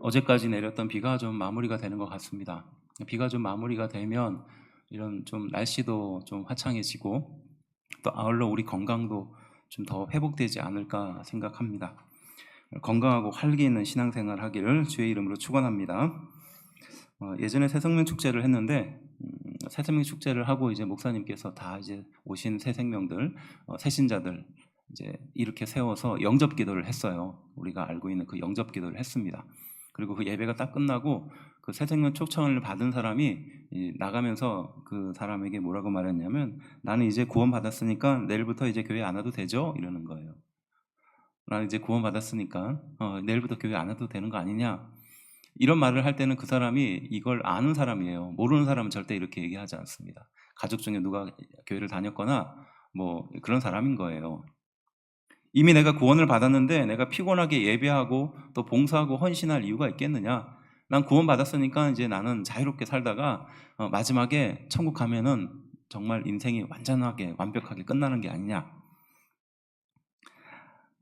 어제까지 내렸던 비가 좀 마무리가 되는 것 같습니다. 비가 좀 마무리가 되면 이런 좀 날씨도 좀 화창해지고 또 아울러 우리 건강도 좀 더 회복되지 않을까 생각합니다. 건강하고 활기 있는 신앙생활 하기를 주의 이름으로 축원합니다. 예전에 새생명 축제를 했는데 새생명 축제를 하고 이제 목사님께서 다 이제 오신 새생명들, 새신자들 이제 이렇게 세워서 영접 기도를 했어요. 우리가 알고 있는 그 영접 기도를 했습니다. 그리고 그 예배가 딱 끝나고 그 새생명 초청을 받은 사람이 나가면서 그 사람에게 뭐라고 말했냐면, 나는 이제 구원 받았으니까 내일부터 이제 교회 안 와도 되죠? 이러는 거예요. 나는 이제 구원 받았으니까 내일부터 교회 안 와도 되는 거 아니냐? 이런 말을 할 때는 그 사람이 이걸 아는 사람이에요. 모르는 사람은 절대 이렇게 얘기하지 않습니다. 가족 중에 누가 교회를 다녔거나 뭐 그런 사람인 거예요. 이미 내가 구원을 받았는데 내가 피곤하게 예배하고 또 봉사하고 헌신할 이유가 있겠느냐? 난 구원 받았으니까 이제 나는 자유롭게 살다가 마지막에 천국 가면은 정말 인생이 완전하게 완벽하게 끝나는 게 아니냐?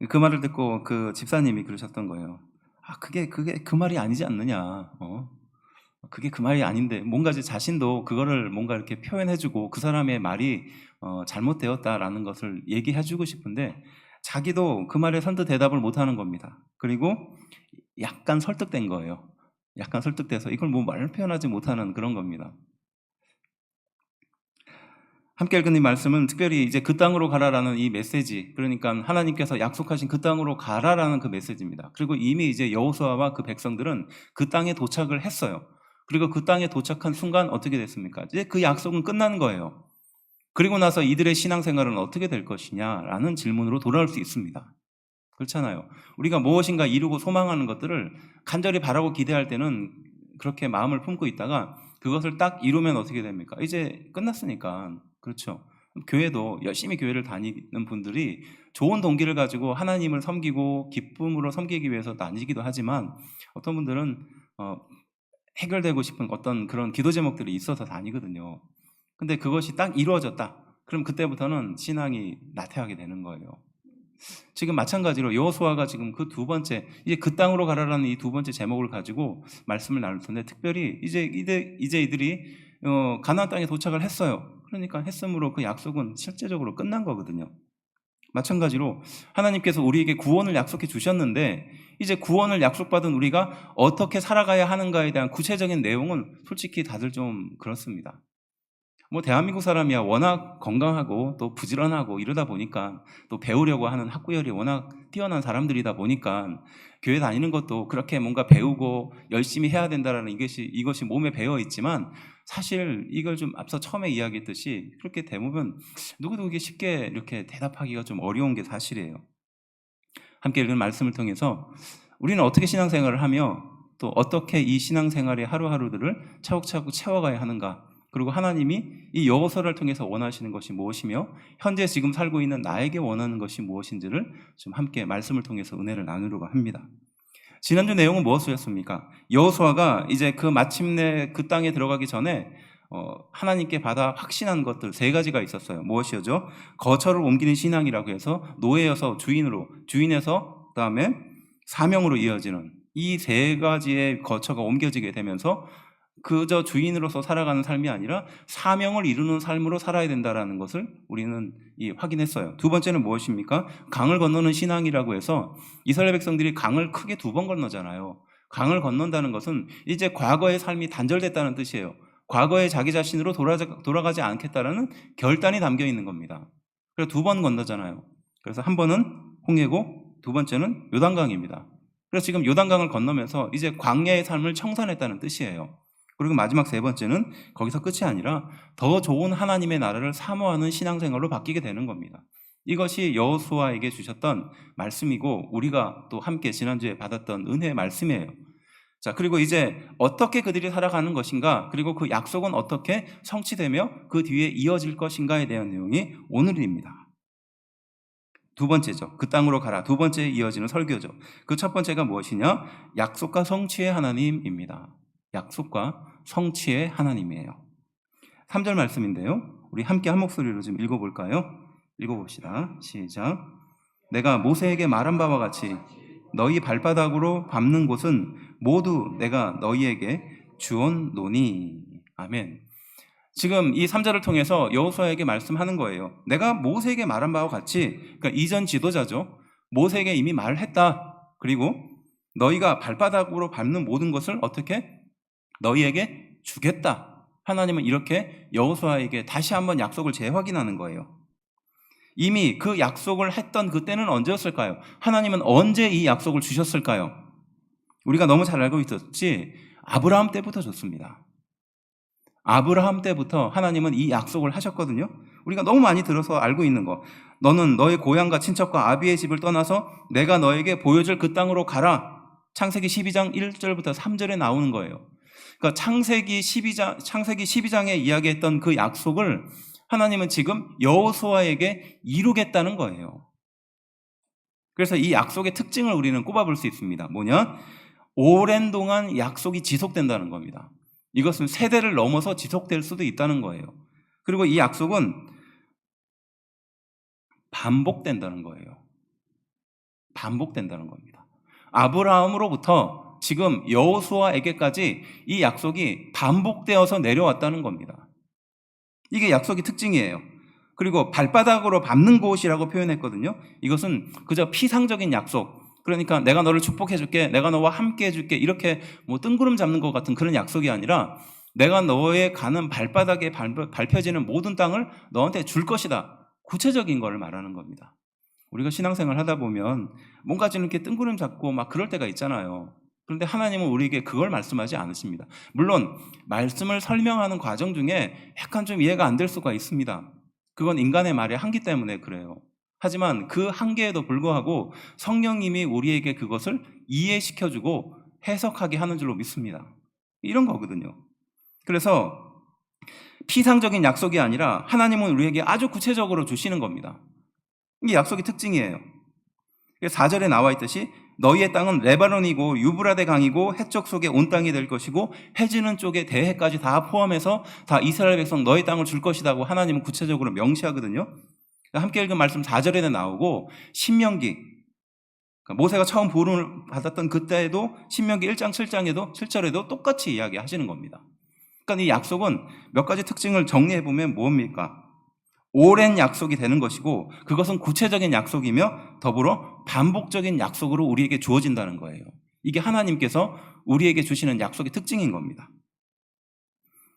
그 말을 듣고 그 집사님이 그러셨던 거예요. 그게 그 말이 아니지 않느냐? 그게 그 말이 아닌데, 뭔가 제 자신도 그거를 뭔가 이렇게 표현해주고 그 사람의 말이 잘못되었다라는 것을 얘기해주고 싶은데 자기도 그 말에 선뜻 대답을 못하는 겁니다. 그리고 약간 설득된 거예요. 약간 설득돼서 이걸 뭐 말로 표현하지 못하는 그런 겁니다. 함께 읽은 이 말씀은 특별히 이제 그 땅으로 가라라는 이 메시지, 그러니까 하나님께서 약속하신 그 땅으로 가라라는 그 메시지입니다. 그리고 이미 이제 여호수아와 그 백성들은 그 땅에 도착을 했어요. 그리고 그 땅에 도착한 순간 어떻게 됐습니까? 이제 그 약속은 끝나는 거예요. 그리고 나서 이들의 신앙생활은 어떻게 될 것이냐라는 질문으로 돌아올 수 있습니다. 그렇잖아요. 우리가 무엇인가 이루고 소망하는 것들을 간절히 바라고 기대할 때는 그렇게 마음을 품고 있다가 그것을 딱 이루면 어떻게 됩니까? 이제 끝났으니까. 그렇죠. 교회도 열심히 교회를 다니는 분들이 좋은 동기를 가지고 하나님을 섬기고 기쁨으로 섬기기 위해서 다니기도 하지만 어떤 분들은 해결되고 싶은 어떤 그런 기도 제목들이 있어서 다니거든요. 근데 그것이 딱 이루어졌다. 그럼 그때부터는 신앙이 나태하게 되는 거예요. 지금 마찬가지로 여호수아가 지금 그 두 번째, 이제 그 땅으로 가라라는 이 두 번째 제목을 가지고 말씀을 나눌 텐데, 특별히 이제 이들이 가나안 땅에 도착을 했어요. 그러니까 했으므로 그 약속은 실제적으로 끝난 거거든요. 마찬가지로 하나님께서 우리에게 구원을 약속해 주셨는데 이제 구원을 약속받은 우리가 어떻게 살아가야 하는가에 대한 구체적인 내용은 솔직히 다들 좀 그렇습니다. 뭐 대한민국 사람이야 워낙 건강하고 또 부지런하고 이러다 보니까, 또 배우려고 하는 학구열이 워낙 뛰어난 사람들이다 보니까 교회 다니는 것도 그렇게 뭔가 배우고 열심히 해야 된다라는 이것이 몸에 배어 있지만, 사실 이걸 좀 앞서 처음에 이야기했듯이 그렇게 대부분 누구도 그게 쉽게 이렇게 대답하기가 좀 어려운 게 사실이에요. 함께 읽은 말씀을 통해서 우리는 어떻게 신앙생활을 하며 또 어떻게 이 신앙생활의 하루하루들을 차곡차곡 채워가야 하는가, 그리고 하나님이 이 여호수아를 통해서 원하시는 것이 무엇이며 현재 지금 살고 있는 나에게 원하는 것이 무엇인지를 좀 함께 말씀을 통해서 은혜를 나누려고 합니다. 지난주 내용은 무엇이었습니까? 여호수아가 이제 그 마침내 그 땅에 들어가기 전에 하나님께 받아 확신한 것들 세 가지가 있었어요. 무엇이었죠? 거처를 옮기는 신앙이라고 해서 노예여서 주인으로, 주인에서 그다음에 사명으로 이어지는 이 세 가지의 거처가 옮겨지게 되면서 그저 주인으로서 살아가는 삶이 아니라 사명을 이루는 삶으로 살아야 된다는 것을 우리는 확인했어요. 두 번째는 무엇입니까? 강을 건너는 신앙이라고 해서 이스라엘 백성들이 강을 크게 두 번 건너잖아요. 강을 건넌다는 것은 이제 과거의 삶이 단절됐다는 뜻이에요. 과거의 자기 자신으로 돌아가지 않겠다라는 결단이 담겨 있는 겁니다. 그래서 두 번 건너잖아요. 그래서 한 번은 홍해고 두 번째는 요단강입니다. 그래서 지금 요단강을 건너면서 이제 광야의 삶을 청산했다는 뜻이에요. 그리고 마지막 세 번째는 거기서 끝이 아니라 더 좋은 하나님의 나라를 사모하는 신앙생활로 바뀌게 되는 겁니다. 이것이 여호수아에게 주셨던 말씀이고 우리가 또 함께 지난주에 받았던 은혜의 말씀이에요. 자, 그리고 이제 어떻게 그들이 살아가는 것인가, 그리고 그 약속은 어떻게 성취되며 그 뒤에 이어질 것인가에 대한 내용이 오늘입니다. 두 번째죠. 그 땅으로 가라. 두 번째 이어지는 설교죠. 그 첫 번째가 무엇이냐? 약속과 성취의 하나님입니다. 약속과 성취의 하나님이에요. 3절 말씀인데요. 우리 함께 한 목소리로 좀 읽어볼까요? 읽어봅시다. 시작. 내가 모세에게 말한 바와 같이 너희 발바닥으로 밟는 곳은 모두 내가 너희에게 주었노니. 아멘. 지금 이 3절을 통해서 여호수아에게 말씀하는 거예요. 내가 모세에게 말한 바와 같이, 그러니까 이전 지도자죠. 모세에게 이미 말을 했다. 그리고 너희가 발바닥으로 밟는 모든 것을 어떻게? 너희에게 주겠다. 하나님은 이렇게 여호수아에게 다시 한번 약속을 재확인하는 거예요. 이미 그 약속을 했던 그때는 언제였을까요? 하나님은 언제 이 약속을 주셨을까요? 우리가 너무 잘 알고 있었지, 아브라함 때부터 줬습니다. 아브라함 때부터 하나님은 이 약속을 하셨거든요. 우리가 너무 많이 들어서 알고 있는 거, 너는 너의 고향과 친척과 아비의 집을 떠나서 내가 너에게 보여줄 그 땅으로 가라. 창세기 12장 1절부터 3절에 나오는 거예요. 그러니까 창세기 12장에 이야기했던 그 약속을 하나님은 지금 여호수아에게 이루겠다는 거예요. 그래서 이 약속의 특징을 우리는 꼽아볼 수 있습니다. 뭐냐? 오랜 동안 약속이 지속된다는 겁니다. 이것은 세대를 넘어서 지속될 수도 있다는 거예요. 그리고 이 약속은 반복된다는 거예요. 반복된다는 겁니다. 아브라함으로부터 지금 여호수아에게까지 이 약속이 반복되어서 내려왔다는 겁니다. 이게 약속의 특징이에요. 그리고 발바닥으로 밟는 곳이라고 표현했거든요. 이것은 그저 피상적인 약속, 그러니까 내가 너를 축복해줄게, 내가 너와 함께 해줄게, 이렇게 뭐 뜬구름 잡는 것 같은 그런 약속이 아니라 내가 너의 가는 발바닥에 밟혀지는 모든 땅을 너한테 줄 것이다. 구체적인 걸 말하는 겁니다. 우리가 신앙생활 하다 보면 뭔가 좀 이렇게 뜬구름 잡고 막 그럴 때가 있잖아요. 그런데 하나님은 우리에게 그걸 말씀하지 않으십니다. 물론 말씀을 설명하는 과정 중에 약간 좀 이해가 안 될 수가 있습니다. 그건 인간의 말의 한계 때문에 그래요. 하지만 그 한계에도 불구하고 성령님이 우리에게 그것을 이해시켜주고 해석하게 하는 줄로 믿습니다. 이런 거거든요. 그래서 피상적인 약속이 아니라 하나님은 우리에게 아주 구체적으로 주시는 겁니다. 이게 약속의 특징이에요. 4절에 나와 있듯이 너희의 땅은 레바논이고 유브라데 강이고 해적 속에 온 땅이 될 것이고 해지는 쪽에 대해까지 다 포함해서 다 이스라엘 백성 너희 땅을 줄 것이라고 하나님은 구체적으로 명시하거든요. 함께 읽은 말씀 4절에 나오고 신명기, 그러니까 모세가 처음 부름을 받았던 그때에도 신명기 1장 7절에도 똑같이 이야기하시는 겁니다. 그러니까 이 약속은 몇 가지 특징을 정리해보면 뭡니까? 오랜 약속이 되는 것이고 그것은 구체적인 약속이며 더불어 반복적인 약속으로 우리에게 주어진다는 거예요. 이게 하나님께서 우리에게 주시는 약속의 특징인 겁니다.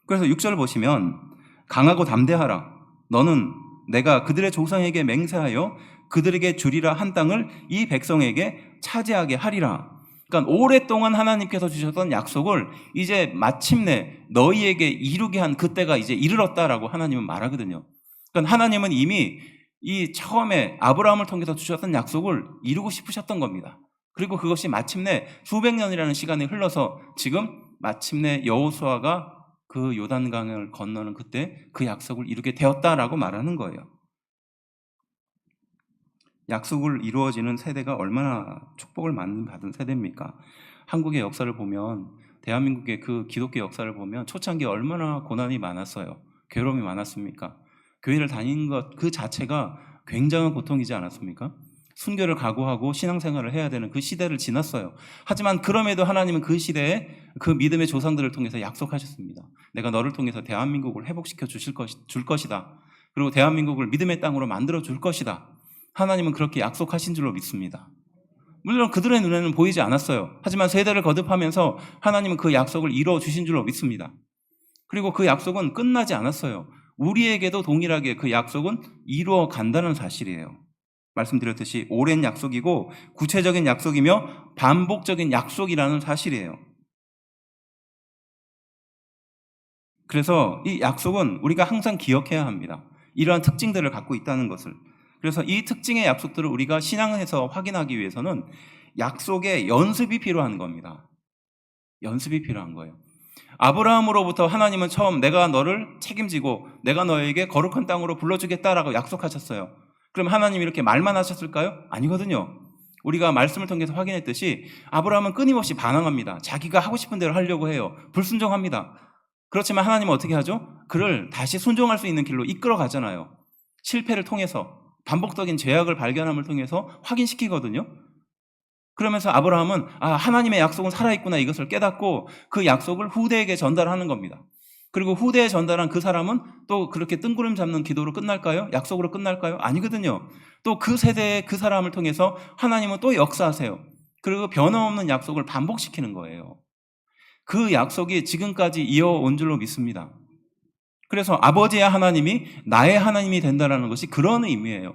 그래서 6절 보시면 강하고 담대하라. 너는 내가 그들의 조상에게 맹세하여 그들에게 주리라 한 땅을 이 백성에게 차지하게 하리라. 그러니까 오랫동안 하나님께서 주셨던 약속을 이제 마침내 너희에게 이루게 한 그때가 이제 이르렀다라고 하나님은 말하거든요. 그러니까 하나님은 이미 이 처음에 아브라함을 통해서 주셨던 약속을 이루고 싶으셨던 겁니다. 그리고 그것이 마침내 수백 년이라는 시간이 흘러서 지금 마침내 여호수아가 그 요단강을 건너는 그때 그 약속을 이루게 되었다라고 말하는 거예요. 약속을 이루어지는 세대가 얼마나 축복을 많이 받은 세대입니까? 한국의 역사를 보면, 대한민국의 그 기독교 역사를 보면 초창기에 얼마나 고난이 많았어요. 괴로움이 많았습니까? 교회를 다니는 것 그 자체가 굉장한 고통이지 않았습니까? 순교를 각오하고 신앙생활을 해야 되는 그 시대를 지났어요. 하지만 그럼에도 하나님은 그 시대에 그 믿음의 조상들을 통해서 약속하셨습니다. 내가 너를 통해서 대한민국을 회복시켜 줄 것이다. 그리고 대한민국을 믿음의 땅으로 만들어 줄 것이다. 하나님은 그렇게 약속하신 줄로 믿습니다. 물론 그들의 눈에는 보이지 않았어요. 하지만 세대를 거듭하면서 하나님은 그 약속을 이루어 주신 줄로 믿습니다. 그리고 그 약속은 끝나지 않았어요. 우리에게도 동일하게 그 약속은 이루어 간다는 사실이에요. 말씀드렸듯이 오랜 약속이고 구체적인 약속이며 반복적인 약속이라는 사실이에요. 그래서 이 약속은 우리가 항상 기억해야 합니다. 이러한 특징들을 갖고 있다는 것을. 그래서 이 특징의 약속들을 우리가 신앙에서 확인하기 위해서는 약속의 연습이 필요한 겁니다. 연습이 필요한 거예요. 아브라함으로부터 하나님은 처음 내가 너를 책임지고 내가 너에게 거룩한 땅으로 불러주겠다라고 약속하셨어요. 그럼 하나님이 이렇게 말만 하셨을까요? 아니거든요. 우리가 말씀을 통해서 확인했듯이 아브라함은 끊임없이 반항합니다. 자기가 하고 싶은 대로 하려고 해요. 불순종합니다. 그렇지만 하나님은 어떻게 하죠? 그를 다시 순종할 수 있는 길로 이끌어 가잖아요. 실패를 통해서. 반복적인 죄악을 발견함을 통해서 확인시키거든요. 그러면서 아브라함은 하나님의 약속은 살아있구나 이것을 깨닫고 그 약속을 후대에게 전달하는 겁니다. 그리고 후대에 전달한 그 사람은 또 그렇게 뜬구름 잡는 기도로 끝날까요? 약속으로 끝날까요? 아니거든요. 또 그 세대의 그 사람을 통해서 하나님은 또 역사하세요. 그리고 변함없는 약속을 반복시키는 거예요. 그 약속이 지금까지 이어온 줄로 믿습니다. 그래서 아버지의 하나님이 나의 하나님이 된다는 것이 그런 의미예요.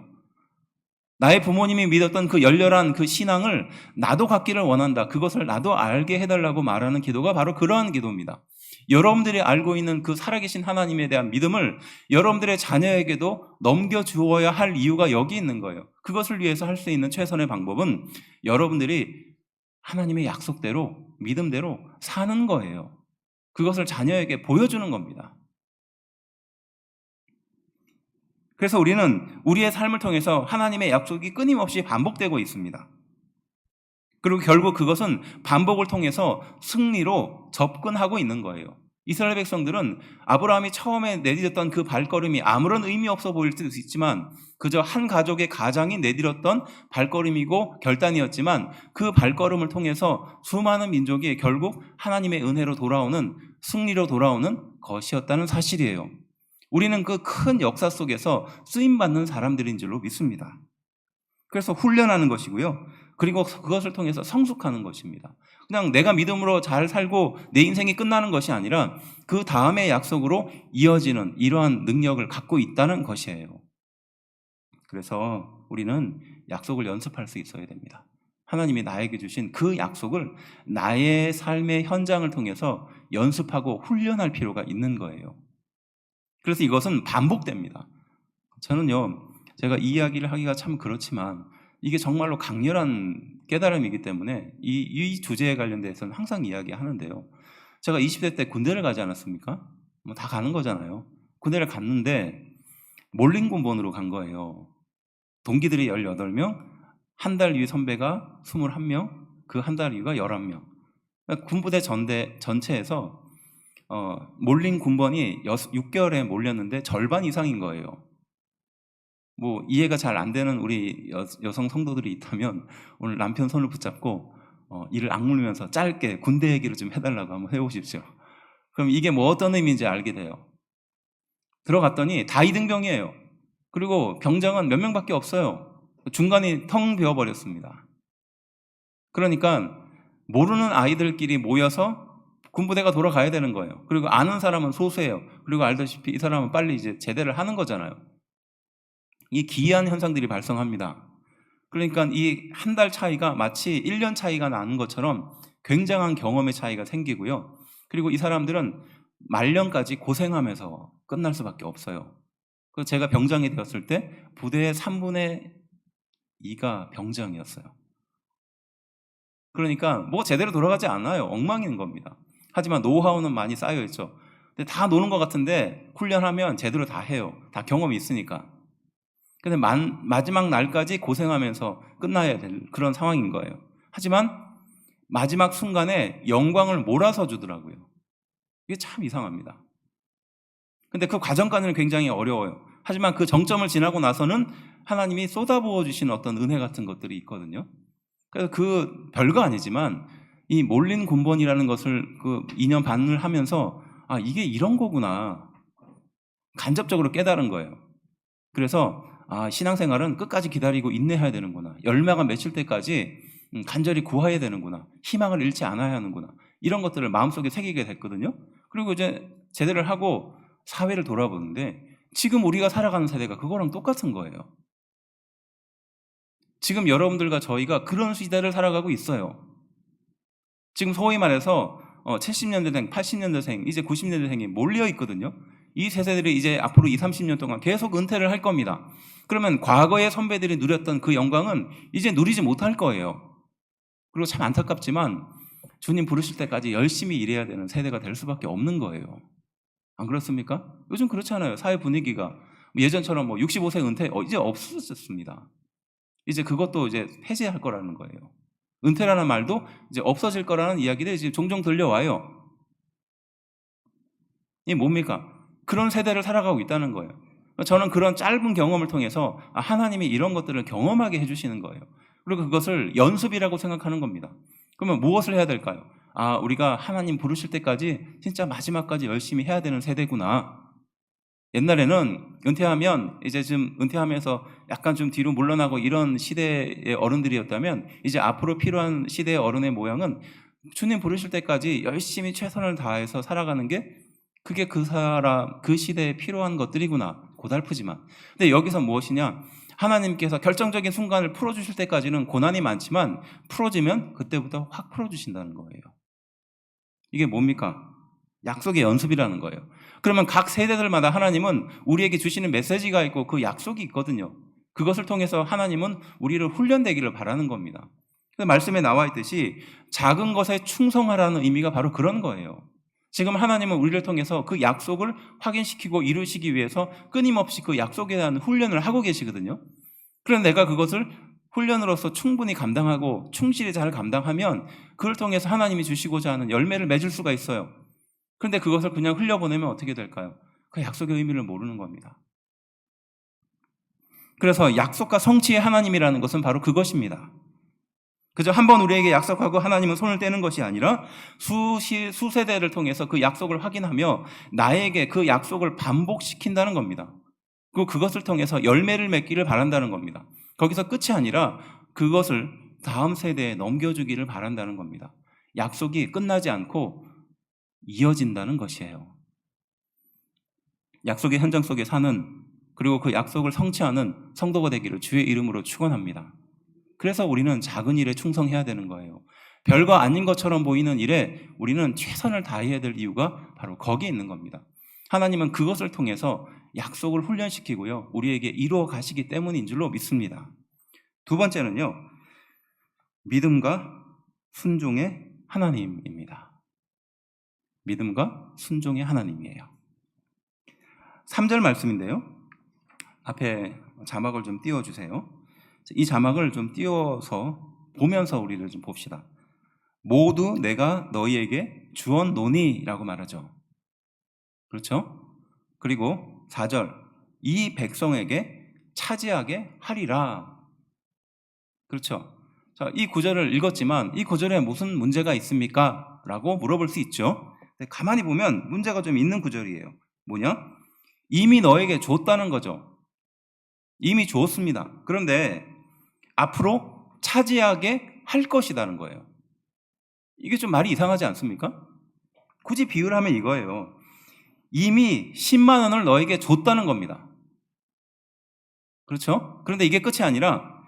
나의 부모님이 믿었던 그 열렬한 그 신앙을 나도 갖기를 원한다. 그것을 나도 알게 해달라고 말하는 기도가 바로 그러한 기도입니다. 여러분들이 알고 있는 그 살아계신 하나님에 대한 믿음을 여러분들의 자녀에게도 넘겨주어야 할 이유가 여기 있는 거예요. 그것을 위해서 할 수 있는 최선의 방법은 여러분들이 하나님의 약속대로 믿음대로 사는 거예요. 그것을 자녀에게 보여주는 겁니다. 그래서 우리는 우리의 삶을 통해서 하나님의 약속이 끊임없이 반복되고 있습니다. 그리고 결국 그것은 반복을 통해서 승리로 접근하고 있는 거예요. 이스라엘 백성들은 아브라함이 처음에 내디뎠던 그 발걸음이 아무런 의미 없어 보일 수도 있지만 그저 한 가족의 가장이 내디뎠던 발걸음이고 결단이었지만 그 발걸음을 통해서 수많은 민족이 결국 하나님의 은혜로 돌아오는, 승리로 돌아오는 것이었다는 사실이에요. 우리는 그 큰 역사 속에서 쓰임받는 사람들인 줄로 믿습니다. 그래서 훈련하는 것이고요. 그리고 그것을 통해서 성숙하는 것입니다. 그냥 내가 믿음으로 잘 살고 내 인생이 끝나는 것이 아니라 그 다음의 약속으로 이어지는 이러한 능력을 갖고 있다는 것이에요. 그래서 우리는 약속을 연습할 수 있어야 됩니다. 하나님이 나에게 주신 그 약속을 나의 삶의 현장을 통해서 연습하고 훈련할 필요가 있는 거예요. 그래서 이것은 반복됩니다. 저는요, 제가 이 이야기를 하기가 참 그렇지만 이게 정말로 강렬한 깨달음이기 때문에 이 주제에 관련돼서는 항상 이야기하는데요. 제가 20대 때 군대를 가지 않았습니까? 뭐 다 가는 거잖아요. 군대를 갔는데 몰린군번으로 간 거예요. 동기들이 18명, 한 달 위 선배가 21명, 그 한 달 위가 11명. 그러니까 군부대 전체에서 몰린 군번이 6개월에 몰렸는데 절반 이상인 거예요. 뭐 이해가 잘 안 되는 우리 여성 성도들이 있다면 오늘 남편 손을 붙잡고 이를 악물면서 짧게 군대 얘기를 좀 해달라고 한번 해보십시오. 그럼 이게 뭐 어떤 의미인지 알게 돼요. 들어갔더니 다 이등병이에요. 그리고 병장은 몇 명밖에 없어요. 중간이 텅 비어버렸습니다. 그러니까 모르는 아이들끼리 모여서 군부대가 돌아가야 되는 거예요. 그리고 아는 사람은 소수예요. 그리고 알다시피 이 사람은 빨리 이제 제대를 하는 거잖아요. 이 기이한 현상들이 발생합니다. 그러니까 이 한 달 차이가 마치 1년 차이가 나는 것처럼 굉장한 경험의 차이가 생기고요. 그리고 이 사람들은 말년까지 고생하면서 끝날 수밖에 없어요. 제가 병장이 되었을 때 부대의 3분의 2가 병장이었어요. 그러니까 뭐 제대로 돌아가지 않아요. 엉망인 겁니다. 하지만 노하우는 많이 쌓여 있죠. 근데 다 노는 것 같은데 훈련하면 제대로 다 해요. 다 경험이 있으니까. 근데 마지막 날까지 고생하면서 끝나야 될 그런 상황인 거예요. 하지만 마지막 순간에 영광을 몰아서 주더라고요. 이게 참 이상합니다. 근데 그 과정까지는 굉장히 어려워요. 하지만 그 정점을 지나고 나서는 하나님이 쏟아부어 주신 어떤 은혜 같은 것들이 있거든요. 그래서 그 별거 아니지만 이 몰린 군번이라는 것을 그 2년 반을 하면서 이게 이런 거구나 간접적으로 깨달은 거예요. 그래서 신앙생활은 끝까지 기다리고 인내해야 되는구나. 열매가 맺힐 때까지 간절히 구해야 되는구나. 희망을 잃지 않아야 하는구나. 이런 것들을 마음속에 새기게 됐거든요. 그리고 이제 제대를 하고 사회를 돌아보는데 지금 우리가 살아가는 세대가 그거랑 똑같은 거예요. 지금 여러분들과 저희가 그런 시대를 살아가고 있어요. 지금 소위 말해서 70년대생, 80년대생, 이제 90년대생이 몰려 있거든요. 이 세대들이 이제 앞으로 20, 30년 동안 계속 은퇴를 할 겁니다. 그러면 과거의 선배들이 누렸던 그 영광은 이제 누리지 못할 거예요. 그리고 참 안타깝지만 주님 부르실 때까지 열심히 일해야 되는 세대가 될 수밖에 없는 거예요. 안 그렇습니까? 요즘 그렇잖아요. 사회 분위기가 예전처럼 65세 은퇴 이제 없어졌습니다. 이제 그것도 이제 폐지할 거라는 거예요. 은퇴라는 말도 이제 없어질 거라는 이야기들이 지금 종종 들려와요. 이게 뭡니까? 그런 세대를 살아가고 있다는 거예요. 저는 그런 짧은 경험을 통해서 하나님이 이런 것들을 경험하게 해주시는 거예요. 그리고 그것을 연습이라고 생각하는 겁니다. 그러면 무엇을 해야 될까요? 우리가 하나님 부르실 때까지 진짜 마지막까지 열심히 해야 되는 세대구나. 옛날에는 은퇴하면 이제 좀 은퇴하면서 약간 좀 뒤로 물러나고 이런 시대의 어른들이었다면 이제 앞으로 필요한 시대의 어른의 모양은 주님 부르실 때까지 열심히 최선을 다해서 살아가는 게 그게 그 시대에 필요한 것들이구나. 고달프지만. 근데 여기서 무엇이냐? 하나님께서 결정적인 순간을 풀어주실 때까지는 고난이 많지만 풀어지면 그때부터 확 풀어주신다는 거예요. 이게 뭡니까? 약속의 연습이라는 거예요. 그러면 각 세대들마다 하나님은 우리에게 주시는 메시지가 있고 그 약속이 있거든요. 그것을 통해서 하나님은 우리를 훈련되기를 바라는 겁니다. 말씀에 나와 있듯이 작은 것에 충성하라는 의미가 바로 그런 거예요. 지금 하나님은 우리를 통해서 그 약속을 확인시키고 이루시기 위해서 끊임없이 그 약속에 대한 훈련을 하고 계시거든요. 그런데 내가 그것을 훈련으로서 충분히 감당하고 충실히 잘 감당하면 그걸 통해서 하나님이 주시고자 하는 열매를 맺을 수가 있어요. 그런데 그것을 그냥 흘려보내면 어떻게 될까요? 그 약속의 의미를 모르는 겁니다. 그래서 약속과 성취의 하나님이라는 것은 바로 그것입니다. 그저 한번 우리에게 약속하고 하나님은 손을 떼는 것이 아니라 수세대를 통해서 그 약속을 확인하며 나에게 그 약속을 반복시킨다는 겁니다. 그리고 그것을 통해서 열매를 맺기를 바란다는 겁니다. 거기서 끝이 아니라 그것을 다음 세대에 넘겨주기를 바란다는 겁니다. 약속이 끝나지 않고 이어진다는 것이에요. 약속의 현장 속에 사는 그리고 그 약속을 성취하는 성도가 되기를 주의 이름으로 축원합니다. 그래서 우리는 작은 일에 충성해야 되는 거예요. 별거 아닌 것처럼 보이는 일에 우리는 최선을 다해야 될 이유가 바로 거기에 있는 겁니다. 하나님은 그것을 통해서 약속을 훈련시키고요. 우리에게 이루어 가시기 때문인 줄로 믿습니다. 두 번째는요. 믿음과 순종의 하나님입니다. 믿음과 순종의 하나님이에요. 3절 말씀인데요. 앞에 자막을 좀 띄워주세요. 이 자막을 좀 띄워서 보면서 우리를 좀 봅시다. 모두 내가 너희에게 주었노니라고 말하죠. 그렇죠? 그리고 4절 이 백성에게 차지하게 하리라. 그렇죠? 자, 이 구절을 읽었지만 이 구절에 무슨 문제가 있습니까? 라고 물어볼 수 있죠. 근데 가만히 보면 문제가 좀 있는 구절이에요. 뭐냐? 이미 너에게 줬다는 거죠. 이미 줬습니다. 그런데 앞으로 차지하게 할 것이라는 거예요. 이게 좀 말이 이상하지 않습니까? 굳이 비유를 하면 이거예요. 이미 10만 원을 너에게 줬다는 겁니다. 그렇죠? 그런데 이게 끝이 아니라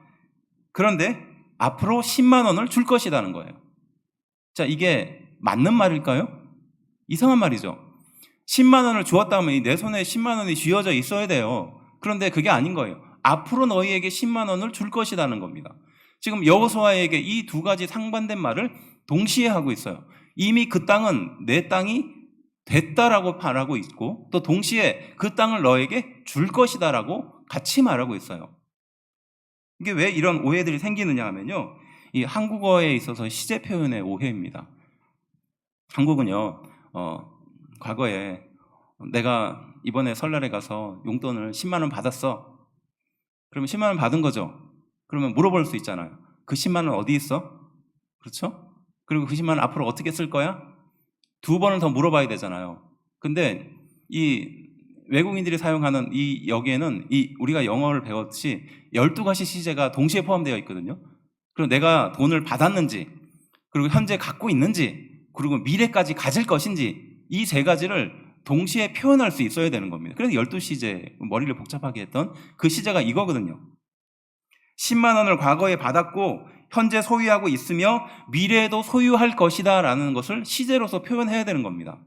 그런데 앞으로 10만 원을 줄 것이라는 거예요. 자, 이게 맞는 말일까요? 이상한 말이죠. 10만 원을 주었다면 내 손에 10만 원이 쥐어져 있어야 돼요. 그런데 그게 아닌 거예요. 앞으로 너희에게 10만 원을 줄 것이라는 겁니다. 지금 여호수아에게 이 두 가지 상반된 말을 동시에 하고 있어요. 이미 그 땅은 내 땅이 됐다라고 말하고 있고 또 동시에 그 땅을 너에게 줄 것이다라고 같이 말하고 있어요. 이게 왜 이런 오해들이 생기느냐 하면요. 이 한국어에 있어서 시제 표현의 오해입니다. 한국은요. 과거에 내가 이번에 설날에 가서 용돈을 10만 원 받았어. 그러면 10만 원 받은 거죠. 그러면 물어볼 수 있잖아요. 그 10만 원 어디 있어? 그렇죠? 그리고 그 10만 원 앞으로 어떻게 쓸 거야? 두 번을 더 물어봐야 되잖아요. 근데 이 외국인들이 사용하는 이 여기에는 우리가 영어를 배웠듯이 12가지 시제가 동시에 포함되어 있거든요. 그리고 내가 돈을 받았는지, 그리고 현재 갖고 있는지, 그리고 미래까지 가질 것인지 이 세 가지를 동시에 표현할 수 있어야 되는 겁니다. 그래서 12시제, 머리를 복잡하게 했던 그 시제가 이거거든요. 10만 원을 과거에 받았고 현재 소유하고 있으며 미래에도 소유할 것이다 라는 것을 시제로서 표현해야 되는 겁니다.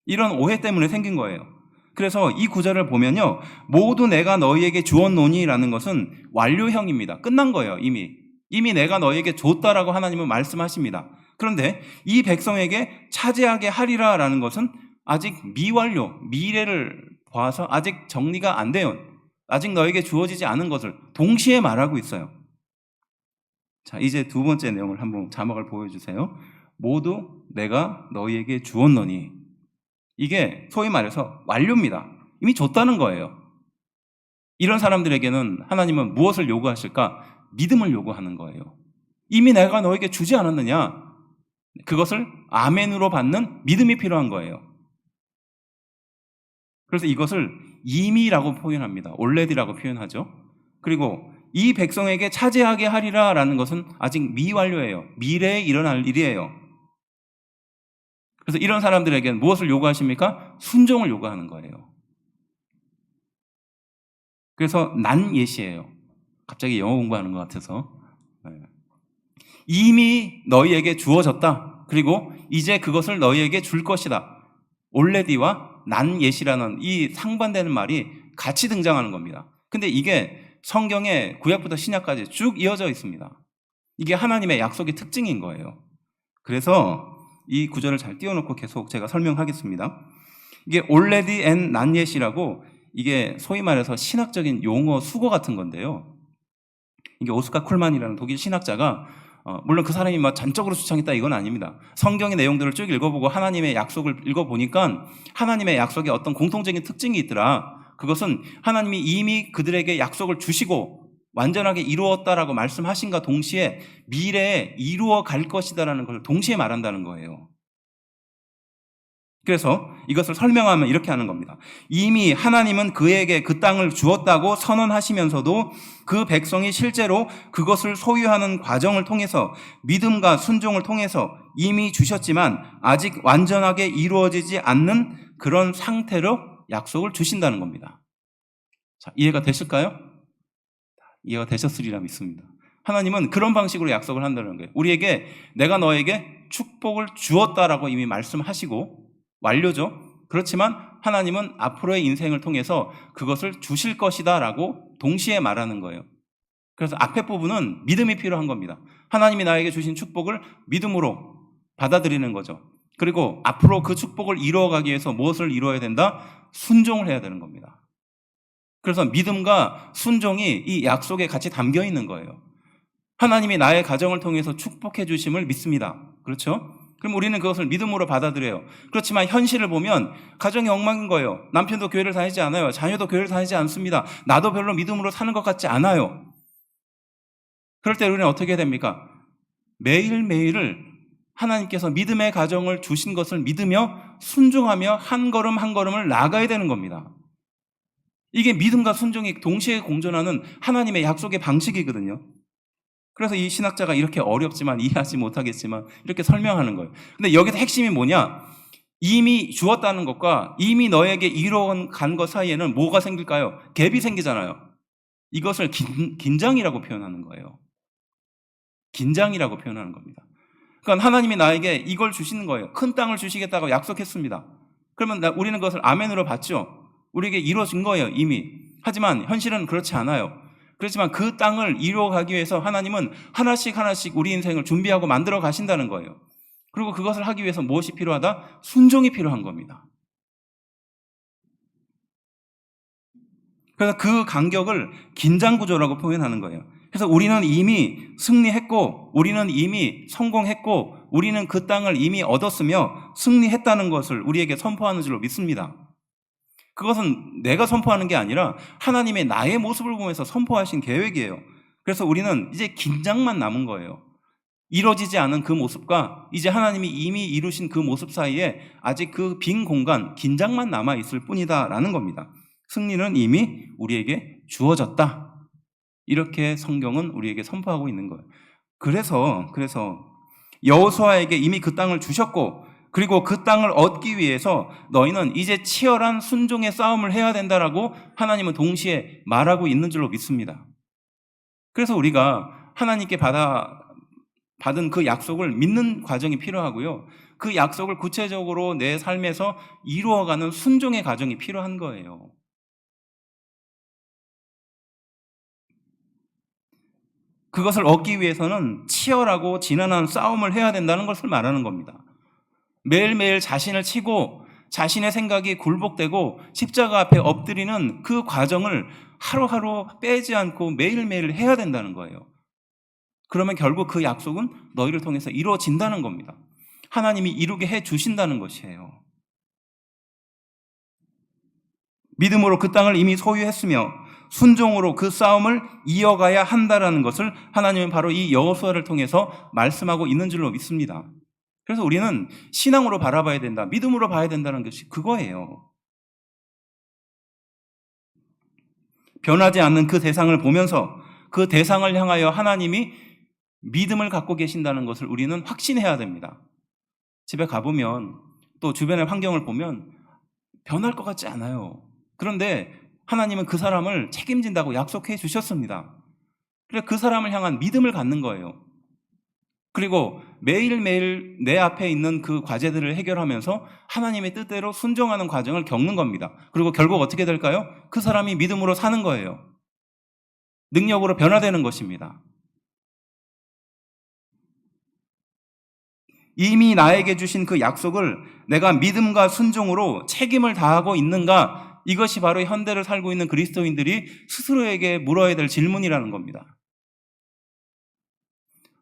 이런 오해 때문에 생긴 거예요. 그래서 이 구절을 보면요. 모두 내가 너희에게 주었노니 라는 것은 완료형입니다. 끝난 거예요. 이미 내가 너희에게 줬다라고 하나님은 말씀하십니다. 그런데 이 백성에게 차지하게 하리라 라는 것은 아직 미완료, 미래를 봐서 아직 정리가 안 돼요. 아직 너에게 주어지지 않은 것을 동시에 말하고 있어요. 자, 이제 두 번째 내용을 한번 자막을 보여주세요. 모두 내가 너희에게 주었노니. 이게 소위 말해서 완료입니다. 이미 줬다는 거예요. 이런 사람들에게는 하나님은 무엇을 요구하실까? 믿음을 요구하는 거예요. 이미 내가 너에게 주지 않았느냐? 그것을 아멘으로 받는 믿음이 필요한 거예요. 그래서 이것을 이미라고 표현합니다. 올레디라고 표현하죠. 그리고 이 백성에게 차지하게 하리라 라는 것은 아직 미완료예요. 미래에 일어날 일이에요. 그래서 이런 사람들에게는 무엇을 요구하십니까? 순종을 요구하는 거예요. 그래서 난 예시예요. 갑자기 영어 공부하는 것 같아서. 이미 너희에게 주어졌다. 그리고 이제 그것을 너희에게 줄 것이다. 올레디와 난 예시라는 이 상반되는 말이 같이 등장하는 겁니다. 근데 이게 성경에 구약부터 신약까지 쭉 이어져 있습니다. 이게 하나님의 약속의 특징인 거예요. 그래서 이 구절을 잘 띄워놓고 계속 제가 설명하겠습니다. 이게 already and not yet이라고 이게 소위 말해서 신학적인 용어 수거 같은 건데요. 이게 오스카 쿨만이라는 독일 신학자가 물론 그 사람이 막 전적으로 주창했다 이건 아닙니다. 성경의 내용들을 쭉 읽어보고 하나님의 약속을 읽어보니까 하나님의 약속에 어떤 공통적인 특징이 있더라. 그것은 하나님이 이미 그들에게 약속을 주시고 완전하게 이루었다라고 말씀하신과 동시에 미래에 이루어 갈 것이다라는 걸 동시에 말한다는 거예요. 그래서 이것을 설명하면 이렇게 하는 겁니다. 이미 하나님은 그에게 그 땅을 주었다고 선언하시면서도 그 백성이 실제로 그것을 소유하는 과정을 통해서 믿음과 순종을 통해서 이미 주셨지만 아직 완전하게 이루어지지 않는 그런 상태로 약속을 주신다는 겁니다. 자, 이해가 되실까요? 이해가 되셨으리라 믿습니다. 하나님은 그런 방식으로 약속을 한다는 거예요. 우리에게 내가 너에게 축복을 주었다라고 이미 말씀하시고 완료죠. 그렇지만 하나님은 앞으로의 인생을 통해서 그것을 주실 것이다 라고 동시에 말하는 거예요. 그래서 앞에 부분은 믿음이 필요한 겁니다. 하나님이 나에게 주신 축복을 믿음으로 받아들이는 거죠. 그리고 앞으로 그 축복을 이루어가기 위해서 무엇을 이루어야 된다? 순종을 해야 되는 겁니다. 그래서 믿음과 순종이 이 약속에 같이 담겨 있는 거예요. 하나님이 나의 가정을 통해서 축복해 주심을 믿습니다. 그렇죠? 그럼 우리는 그것을 믿음으로 받아들여요. 그렇지만 현실을 보면 가정이 엉망인 거예요. 남편도 교회를 다니지 않아요. 자녀도 교회를 다니지 않습니다. 나도 별로 믿음으로 사는 것 같지 않아요. 그럴 때 우리는 어떻게 해야 됩니까? 매일매일을 하나님께서 믿음의 가정을 주신 것을 믿으며 순종하며 한 걸음 한 걸음을 나아가야 되는 겁니다. 이게 믿음과 순종이 동시에 공존하는 하나님의 약속의 방식이거든요. 그래서 이 신학자가 이렇게 어렵지만 이해하지 못하겠지만 이렇게 설명하는 거예요. 근데 여기서 핵심이 뭐냐? 이미 주었다는 것과 이미 너에게 이루어간 것 사이에는 뭐가 생길까요? 갭이 생기잖아요. 이것을 긴장이라고 표현하는 거예요. 긴장이라고 표현하는 겁니다. 그러니까 하나님이 나에게 이걸 주시는 거예요. 큰 땅을 주시겠다고 약속했습니다. 그러면 우리는 그것을 아멘으로 받죠. 우리에게 이루어진 거예요, 이미. 하지만 현실은 그렇지 않아요. 그렇지만 그 땅을 이루어가기 위해서 하나님은 하나씩 하나씩 우리 인생을 준비하고 만들어 가신다는 거예요. 그리고 그것을 하기 위해서 무엇이 필요하다? 순종이 필요한 겁니다. 그래서 그 간격을 긴장구조라고 표현하는 거예요. 그래서 우리는 이미 승리했고 우리는 이미 성공했고 우리는 그 땅을 이미 얻었으며 승리했다는 것을 우리에게 선포하는 줄로 믿습니다. 그것은 내가 선포하는 게 아니라 하나님의 나의 모습을 보면서 선포하신 계획이에요. 그래서 우리는 이제 긴장만 남은 거예요. 이루어지지 않은 그 모습과 이제 하나님이 이미 이루신 그 모습 사이에 아직 그 빈 공간, 긴장만 남아있을 뿐이다라는 겁니다. 승리는 이미 우리에게 주어졌다. 이렇게 성경은 우리에게 선포하고 있는 거예요. 그래서 여호수아에게 이미 그 땅을 주셨고 그리고 그 땅을 얻기 위해서 너희는 이제 치열한 순종의 싸움을 해야 된다라고 하나님은 동시에 말하고 있는 줄로 믿습니다. 그래서 우리가 하나님께 받은 그 약속을 믿는 과정이 필요하고요. 그 약속을 구체적으로 내 삶에서 이루어가는 순종의 과정이 필요한 거예요. 그것을 얻기 위해서는 치열하고 지난한 싸움을 해야 된다는 것을 말하는 겁니다. 매일매일 자신을 치고 자신의 생각이 굴복되고 십자가 앞에 엎드리는 그 과정을 하루하루 빼지 않고 매일매일 해야 된다는 거예요. 그러면 결국 그 약속은 너희를 통해서 이루어진다는 겁니다. 하나님이 이루게 해 주신다는 것이에요. 믿음으로 그 땅을 이미 소유했으며 순종으로 그 싸움을 이어가야 한다라는 것을 하나님은 바로 이 여호수아를 통해서 말씀하고 있는 줄로 믿습니다. 그래서 우리는 신앙으로 바라봐야 된다, 믿음으로 봐야 된다는 것이 그거예요. 변하지 않는 그 대상을 보면서 그 대상을 향하여 하나님이 믿음을 갖고 계신다는 것을 우리는 확신해야 됩니다. 집에 가보면 또 주변의 환경을 보면 변할 것 같지 않아요. 그런데 하나님은 그 사람을 책임진다고 약속해 주셨습니다. 그래서 그 사람을 향한 믿음을 갖는 거예요. 그리고 매일매일 내 앞에 있는 그 과제들을 해결하면서 하나님의 뜻대로 순종하는 과정을 겪는 겁니다. 그리고 결국 어떻게 될까요? 그 사람이 믿음으로 사는 거예요. 능력으로 변화되는 것입니다. 이미 나에게 주신 그 약속을 내가 믿음과 순종으로 책임을 다하고 있는가? 이것이 바로 현대를 살고 있는 그리스도인들이 스스로에게 물어야 될 질문이라는 겁니다.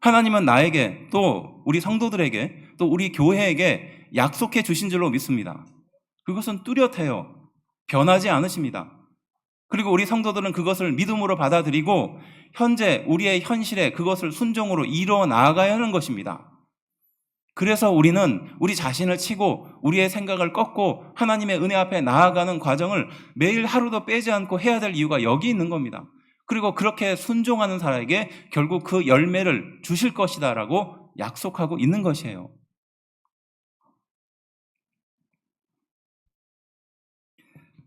하나님은 나에게, 또 우리 성도들에게, 또 우리 교회에게 약속해 주신 줄로 믿습니다. 그것은 뚜렷해요. 변하지 않으십니다. 그리고 우리 성도들은 그것을 믿음으로 받아들이고 현재 우리의 현실에 그것을 순종으로 이루어 나아가야 하는 것입니다. 그래서 우리는 우리 자신을 치고 우리의 생각을 꺾고 하나님의 은혜 앞에 나아가는 과정을 매일 하루도 빼지 않고 해야 될 이유가 여기 있는 겁니다. 그리고 그렇게 순종하는 사람에게 결국 그 열매를 주실 것이다라고 약속하고 있는 것이에요.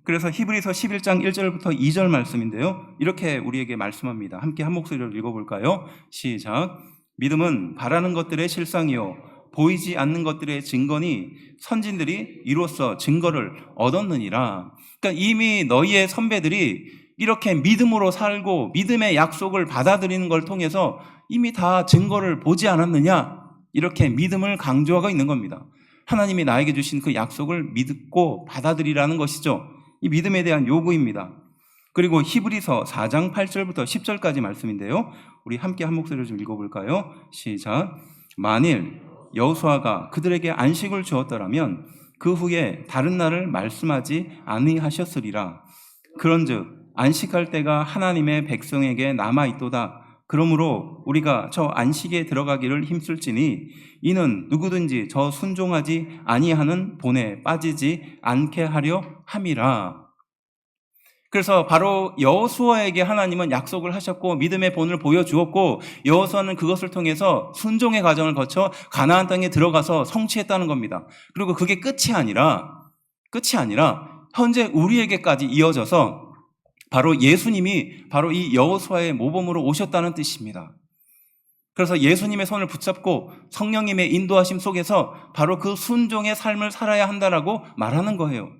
그래서 히브리서 11장 1절부터 2절 말씀인데요. 이렇게 우리에게 말씀합니다. 함께 한 목소리로 읽어볼까요? 시작. 믿음은 바라는 것들의 실상이요 보이지 않는 것들의 증거니 선진들이 이로써 증거를 얻었느니라. 그러니까 이미 너희의 선배들이 이렇게 믿음으로 살고 믿음의 약속을 받아들이는 걸 통해서 이미 다 증거를 보지 않았느냐? 이렇게 믿음을 강조하고 있는 겁니다. 하나님이 나에게 주신 그 약속을 믿고 받아들이라는 것이죠. 이 믿음에 대한 요구입니다. 그리고 히브리서 4장 8절부터 10절까지 말씀인데요. 우리 함께 한 목소리를 좀 읽어볼까요? 시작. 만일 여호수아가 그들에게 안식을 주었더라면 그 후에 다른 날을 말씀하지 아니하셨으리라. 그런즉 안식할 때가 하나님의 백성에게 남아있도다. 그러므로 우리가 저 안식에 들어가기를 힘쓸지니 이는 누구든지 저 순종하지 아니하는 본에 빠지지 않게 하려 함이라. 그래서 바로 여호수아에게 하나님은 약속을 하셨고 믿음의 본을 보여주었고 여호수아는 그것을 통해서 순종의 과정을 거쳐 가나안 땅에 들어가서 성취했다는 겁니다. 그리고 그게 끝이 아니라 현재 우리에게까지 이어져서 바로 예수님이 바로 이 여호수아의 모범으로 오셨다는 뜻입니다. 그래서 예수님의 손을 붙잡고 성령님의 인도하심 속에서 바로 그 순종의 삶을 살아야 한다라고 말하는 거예요.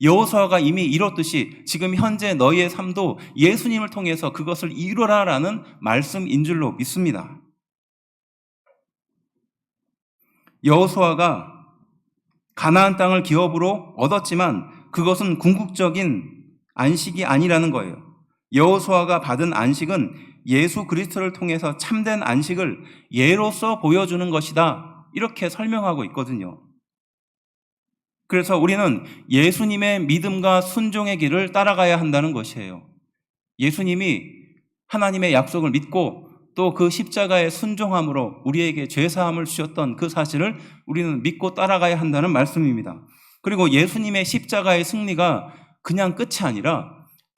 여호수아가 이미 이뤘듯이 지금 현재 너희의 삶도 예수님을 통해서 그것을 이루라라는 말씀인 줄로 믿습니다. 여호수아가 가나안 땅을 기업으로 얻었지만 그것은 궁극적인 안식이 아니라는 거예요. 여호수아가 받은 안식은 예수 그리스도를 통해서 참된 안식을 예로서 보여주는 것이다. 이렇게 설명하고 있거든요. 그래서 우리는 예수님의 믿음과 순종의 길을 따라가야 한다는 것이에요. 예수님이 하나님의 약속을 믿고 또 그 십자가의 순종함으로 우리에게 죄사함을 주셨던 그 사실을 우리는 믿고 따라가야 한다는 말씀입니다. 그리고 예수님의 십자가의 승리가 그냥 끝이 아니라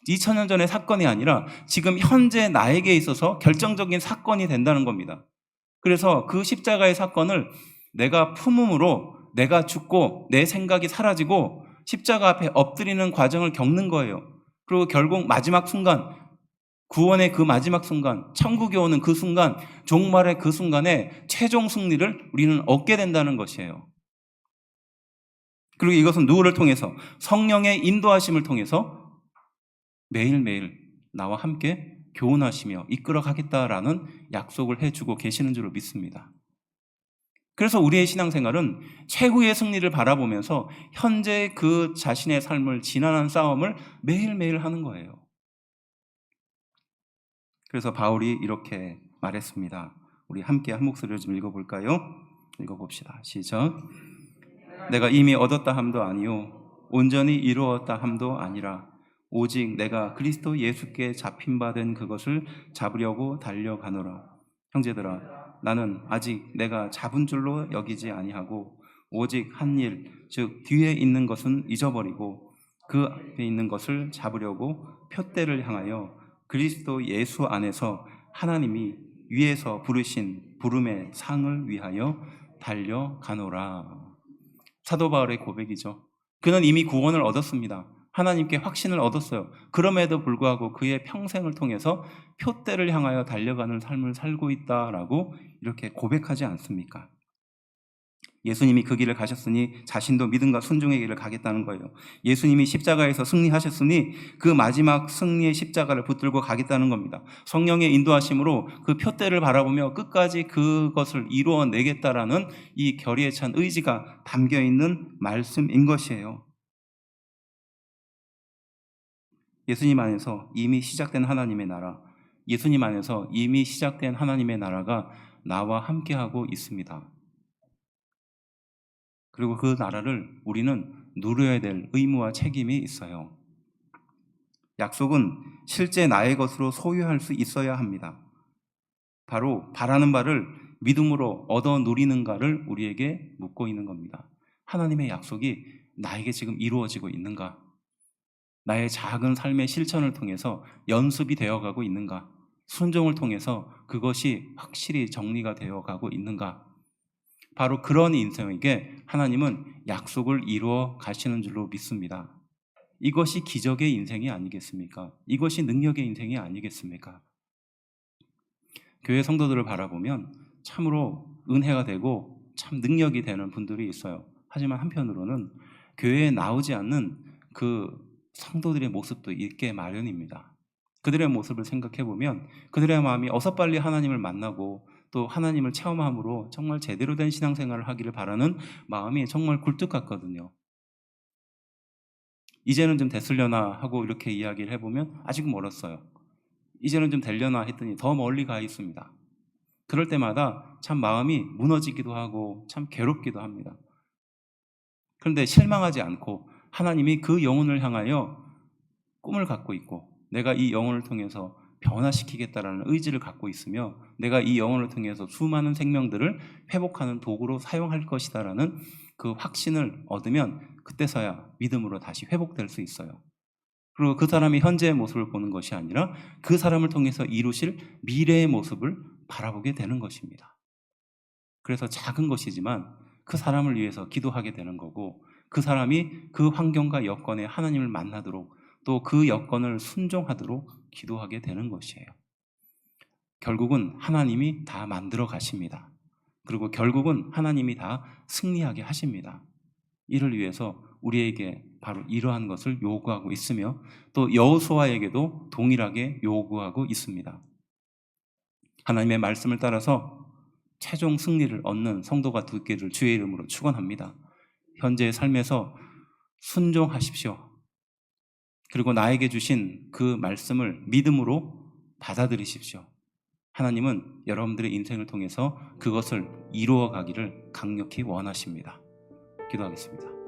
2000년 전의 사건이 아니라 지금 현재 나에게 있어서 결정적인 사건이 된다는 겁니다. 그래서 그 십자가의 사건을 내가 품음으로 내가 죽고 내 생각이 사라지고 십자가 앞에 엎드리는 과정을 겪는 거예요. 그리고 결국 마지막 순간, 구원의 그 마지막 순간, 천국에 오는 그 순간, 종말의 그 순간에 최종 승리를 우리는 얻게 된다는 것이에요. 그리고 이것은 누구를 통해서? 성령의 인도하심을 통해서 매일매일 나와 함께 교훈하시며 이끌어 가겠다라는 약속을 해주고 계시는 줄로 믿습니다. 그래서 우리의 신앙생활은 최후의 승리를 바라보면서 현재 그 자신의 삶을 지난한 싸움을 매일매일 하는 거예요. 그래서 바울이 이렇게 말했습니다. 우리 함께 한 목소리를 좀 읽어볼까요? 읽어봅시다. 시작. 내가 이미 얻었다 함도 아니요 온전히 이루었다 함도 아니라 오직 내가 그리스도 예수께 잡힌 바 된 그것을 잡으려고 달려가노라. 형제들아, 나는 아직 내가 잡은 줄로 여기지 아니하고 오직 한 일, 즉 뒤에 있는 것은 잊어버리고 그 앞에 있는 것을 잡으려고 표대를 향하여 그리스도 예수 안에서 하나님이 위에서 부르신 부름의 상을 위하여 달려가노라. 사도 바울의 고백이죠. 그는 이미 구원을 얻었습니다. 하나님께 확신을 얻었어요. 그럼에도 불구하고 그의 평생을 통해서 표대를 향하여 달려가는 삶을 살고 있다라고 이렇게 고백하지 않습니까? 예수님이 그 길을 가셨으니 자신도 믿음과 순종의 길을 가겠다는 거예요. 예수님이 십자가에서 승리하셨으니 그 마지막 승리의 십자가를 붙들고 가겠다는 겁니다. 성령의 인도하심으로 그 표대를 바라보며 끝까지 그것을 이루어내겠다라는 이 결의에 찬 의지가 담겨 있는 말씀인 것이에요. 예수님 안에서 이미 시작된 하나님의 나라, 예수님 안에서 이미 시작된 하나님의 나라가 나와 함께하고 있습니다. 그리고 그 나라를 우리는 누려야 될 의무와 책임이 있어요. 약속은 실제 나의 것으로 소유할 수 있어야 합니다. 바로 바라는 바를 믿음으로 얻어 누리는가를 우리에게 묻고 있는 겁니다. 하나님의 약속이 나에게 지금 이루어지고 있는가? 나의 작은 삶의 실천을 통해서 연습이 되어가고 있는가? 순종을 통해서 그것이 확실히 정리가 되어가고 있는가? 바로 그런 인생에게 하나님은 약속을 이루어 가시는 줄로 믿습니다. 이것이 기적의 인생이 아니겠습니까? 이것이 능력의 인생이 아니겠습니까? 교회 성도들을 바라보면 참으로 은혜가 되고 참 능력이 되는 분들이 있어요. 하지만 한편으로는 교회에 나오지 않는 그 성도들의 모습도 있게 마련입니다. 그들의 모습을 생각해 보면 그들의 마음이 어서 빨리 하나님을 만나고 또 하나님을 체험함으로 정말 제대로 된 신앙생활을 하기를 바라는 마음이 정말 굴뚝 같거든요. 이제는 좀 됐으려나 하고 이렇게 이야기를 해보면 아직 멀었어요. 이제는 좀 되려나 했더니 더 멀리 가 있습니다. 그럴 때마다 참 마음이 무너지기도 하고 참 괴롭기도 합니다. 그런데 실망하지 않고 하나님이 그 영혼을 향하여 꿈을 갖고 있고 내가 이 영혼을 통해서 변화시키겠다라는 의지를 갖고 있으며 내가 이 영혼을 통해서 수많은 생명들을 회복하는 도구로 사용할 것이다라는 그 확신을 얻으면 그때서야 믿음으로 다시 회복될 수 있어요. 그리고 그 사람이 현재의 모습을 보는 것이 아니라 그 사람을 통해서 이루실 미래의 모습을 바라보게 되는 것입니다. 그래서 작은 것이지만 그 사람을 위해서 기도하게 되는 거고 그 사람이 그 환경과 여건에 하나님을 만나도록 또 그 여건을 순종하도록 기도하게 되는 것이에요. 결국은 하나님이 다 만들어 가십니다. 그리고 결국은 하나님이 다 승리하게 하십니다. 이를 위해서 우리에게 바로 이러한 것을 요구하고 있으며 또 여호수아에게도 동일하게 요구하고 있습니다. 하나님의 말씀을 따라서 최종 승리를 얻는 성도가 되기를 주의 이름으로 축원합니다. 현재의 삶에서 순종하십시오. 그리고 나에게 주신 그 말씀을 믿음으로 받아들이십시오. 하나님은 여러분들의 인생을 통해서 그것을 이루어 가기를 강력히 원하십니다. 기도하겠습니다.